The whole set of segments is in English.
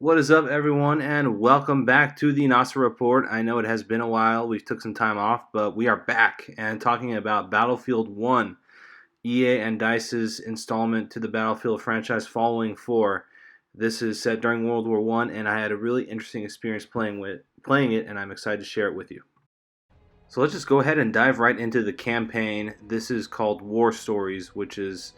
What is up, everyone, and welcome back to the NASA Report. I know it has been a while. We took some time off, but we are back and talking about Battlefield 1, EA and DICE's installment to the Battlefield franchise following 4. This is set during World War I, and I had a really interesting experience playing it, and I'm excited to share it with you. So let's just go ahead and dive right into the campaign. This is called War Stories, which is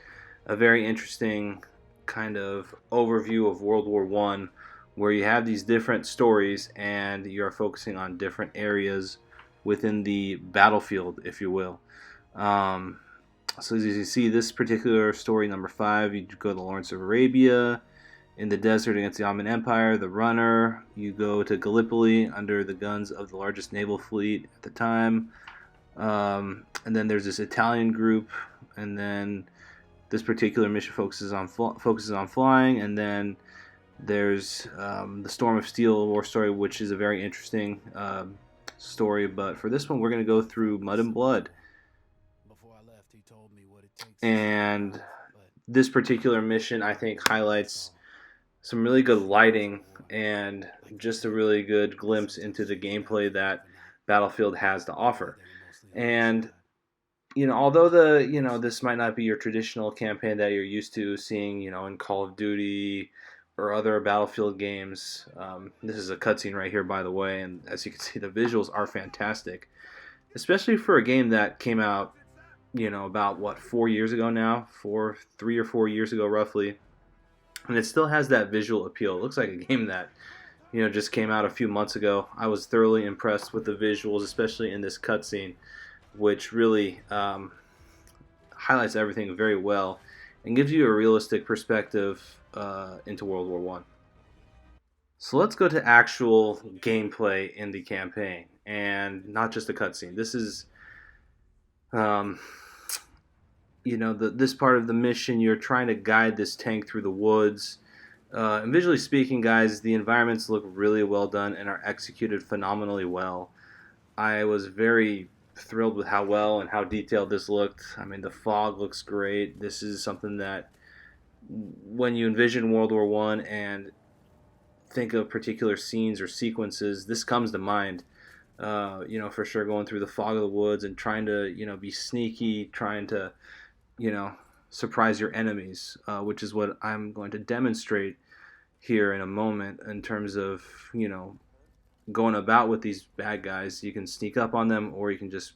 a very interesting kind of overview of World War I, where you have these different stories and you're focusing on different areas within the battlefield, if you will. So as you see, this particular story, number 5, you go to Lawrence of Arabia, in the desert against the Ottoman Empire, the Runner. You go to Gallipoli under the guns of the largest naval fleet at the time. And then there's this Italian group, and then this particular mission focuses on flying, and then there's the Storm of Steel war story, which is a very interesting story. But for this one, we're going to go through Mud and Blood. And this particular mission, I think, highlights some really good lighting and just a really good glimpse into the gameplay that Battlefield has to offer. And although this might not be your traditional campaign that you're used to seeing, in Call of Duty or other Battlefield games, this is a cutscene right here, by the way, and as you can see, the visuals are fantastic, especially for a game that came out, about 4 years ago now, 3 or 4 years ago, roughly. And it still has that visual appeal. It looks like a game that, just came out a few months ago. I was thoroughly impressed with the visuals, especially in this cutscene, which really highlights everything very well and gives you a realistic perspective into World War I. So let's go to actual gameplay in the campaign, and not just a cutscene. This is, this part of the mission. You're trying to guide this tank through the woods. And visually speaking, guys, the environments look really well done and are executed phenomenally well. I was very thrilled with how well and how detailed this looked. I mean, the fog looks great. This is something that, when you envision World War I and think of particular scenes or sequences, this comes to mind. For sure, going through the fog of the woods and trying to, be sneaky, trying to, surprise your enemies, which is what I'm going to demonstrate here in a moment in terms of, going about with these bad guys. You can sneak up on them, or you can just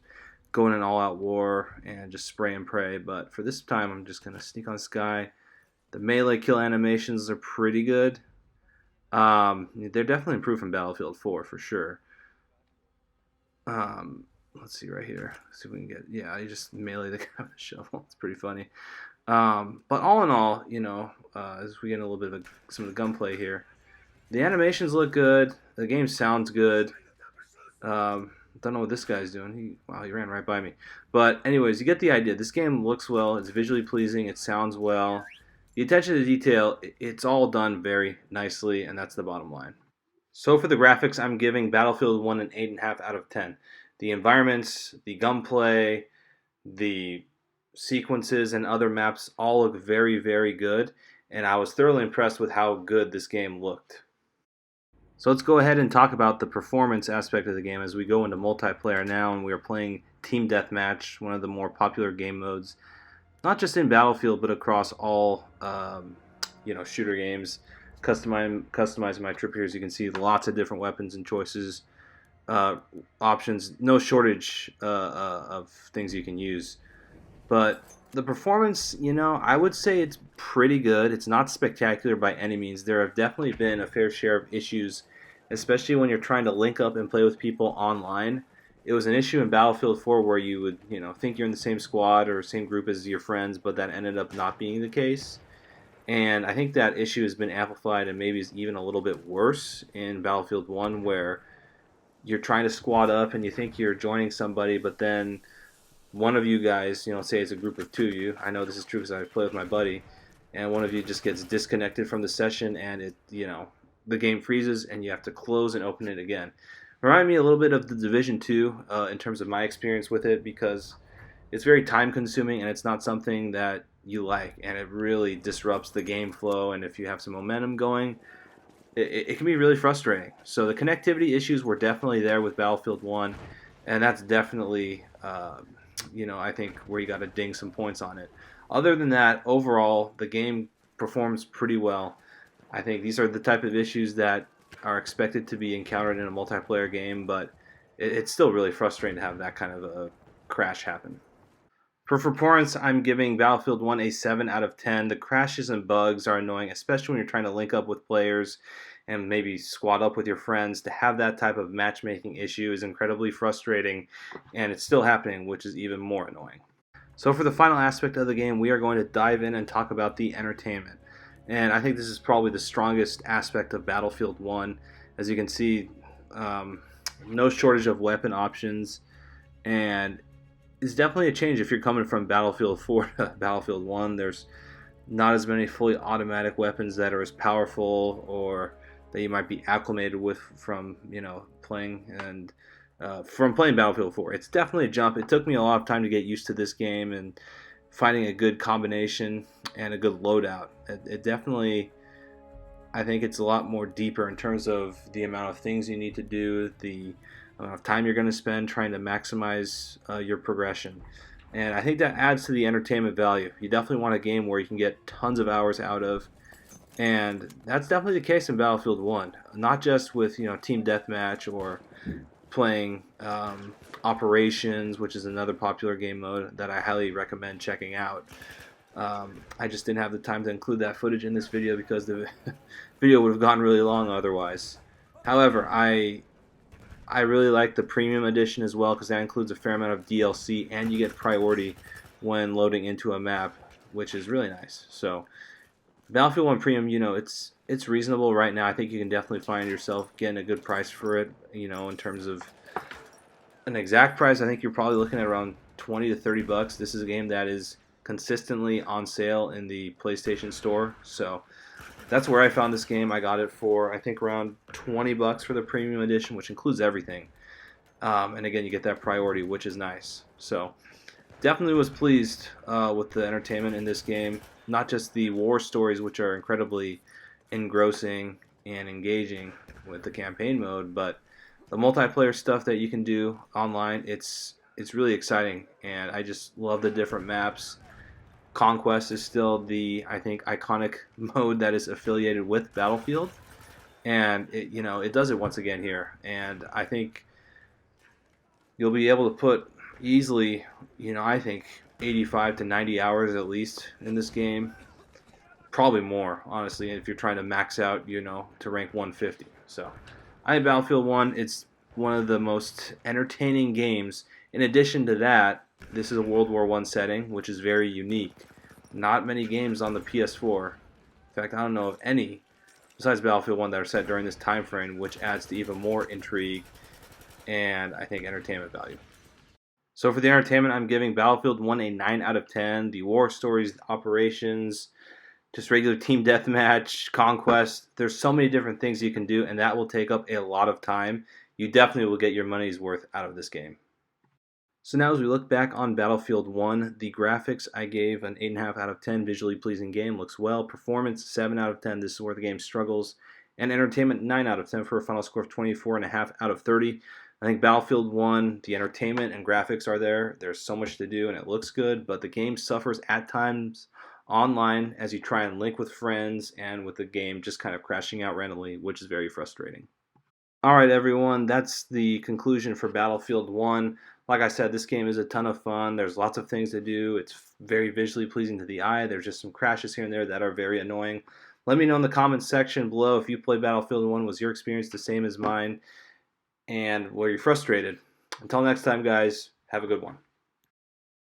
go in an all-out war and just spray and pray. But for this time, I'm just going to sneak on this guy. The melee kill animations are pretty good. They're definitely improved from Battlefield 4 for sure. Let's see right here. See if we can get. Yeah, you just melee the guy with a shovel. It's pretty funny. But all in all, as we get a little bit of some of the gunplay here, the animations look good. The game sounds good. Don't know what this guy's doing. He ran right by me. But anyways, you get the idea. This game looks well. It's visually pleasing. It sounds well. The attention to detail, it's all done very nicely, and that's the bottom line. So for the graphics, I'm giving Battlefield 1 an 8.5 out of 10. The environments, the gunplay, the sequences, and other maps all look very, very good, and I was thoroughly impressed with how good this game looked. So let's go ahead and talk about the performance aspect of the game as we go into multiplayer now, and we are playing Team Deathmatch, one of the more popular game modes, not just in Battlefield, but across all shooter games. Customizing my trip here, as you can see, lots of different weapons and choices, options, no shortage of things you can use. But the performance, I would say it's pretty good. It's not spectacular by any means. There have definitely been a fair share of issues, especially when you're trying to link up and play with people online. It was an issue in Battlefield 4 where you would, think you're in the same squad or same group as your friends, but that ended up not being the case. And I think that issue has been amplified and maybe is even a little bit worse in Battlefield 1, where you're trying to squad up and you think you're joining somebody, but then one of you guys, say it's a group of 2 of you. I know this is true because I play with my buddy, and one of you just gets disconnected from the session, and the game freezes and you have to close and open it again. Remind me a little bit of the Division 2 in terms of my experience with it, because it's very time consuming and it's not something that you like, and it really disrupts the game flow. And if you have some momentum going, it can be really frustrating. So the connectivity issues were definitely there with Battlefield 1, and that's definitely, I think where you got to ding some points on it. Other than that, overall, the game performs pretty well. I think these are the type of issues that are expected to be encountered in a multiplayer game, but it's still really frustrating to have that kind of a crash happen. For performance, I'm giving Battlefield 1 a 7 out of 10. The crashes and bugs are annoying, especially when you're trying to link up with players and maybe squad up with your friends. To have that type of matchmaking issue is incredibly frustrating, and it's still happening, which is even more annoying. So for the final aspect of the game, we are going to dive in and talk about the entertainment. And I think this is probably the strongest aspect of Battlefield 1. As you can see, um, no shortage of weapon options, and it's definitely a change if you're coming from Battlefield 4 to Battlefield 1. There's not as many fully automatic weapons that are as powerful or that you might be acclimated with from playing and from playing Battlefield 4. It's definitely a jump. It took me a lot of time to get used to this game and finding a good combination and a good loadout. It definitely, I think it's a lot more deeper in terms of the amount of things you need to do, the amount of time you're going to spend trying to maximize your progression. And I think that adds to the entertainment value. You definitely want a game where you can get tons of hours out of, and that's definitely the case in Battlefield 1. Not just with team deathmatch or playing Operations, which is another popular game mode that I highly recommend checking out. I just didn't have the time to include that footage in this video because the video would have gone really long otherwise. However, I really like the premium edition as well because that includes a fair amount of DLC and you get priority when loading into a map, which is really nice. So Battlefield 1 Premium, it's reasonable right now. I think you can definitely find yourself getting a good price for it, in terms of an exact price. I think you're probably looking at around 20 to 30 bucks. This is a game that is consistently on sale in the PlayStation Store. So that's where I found this game. I got it for I think around 20 bucks for the premium edition, which includes everything. And again, you get that priority, which is nice. So definitely was pleased with the entertainment in this game. Not just the war stories, which are incredibly engrossing and engaging with the campaign mode, but the multiplayer stuff that you can do online. It's really exciting, and I just love the different maps. Conquest is still the, I think, iconic mode that is affiliated with Battlefield, and it does it once again here. And I think you'll be able to put easily, I think 85 to 90 hours at least in this game. Probably more, honestly, if you're trying to max out, to rank 150. So, I think Battlefield 1, it's one of the most entertaining games. In addition to that, this is a World War I setting, which is very unique. Not many games on the PS4. In fact, I don't know of any besides Battlefield 1 that are set during this time frame, which adds to even more intrigue and I think entertainment value. So for the entertainment, I'm giving Battlefield 1 a 9 out of 10. The war stories, the operations, just regular team deathmatch, conquest. There's so many different things you can do, and that will take up a lot of time. You definitely will get your money's worth out of this game. So now as we look back on Battlefield 1, the graphics I gave an 8.5 out of 10. Visually pleasing game, looks well. Performance, 7 out of 10. This is where the game struggles. And entertainment, 9 out of 10 for a final score of 24.5 out of 30. I think Battlefield 1, the entertainment and graphics are there. There's so much to do and it looks good, but the game suffers at times online as you try and link with friends and with the game just kind of crashing out randomly, which is very frustrating. Alright everyone, that's the conclusion for Battlefield 1. Like I said, this game is a ton of fun. There's lots of things to do. It's very visually pleasing to the eye. There's just some crashes here and there that are very annoying. Let me know in the comments section below if you played Battlefield 1. Was your experience the same as mine? And were you frustrated? Until next time, guys, have a good one.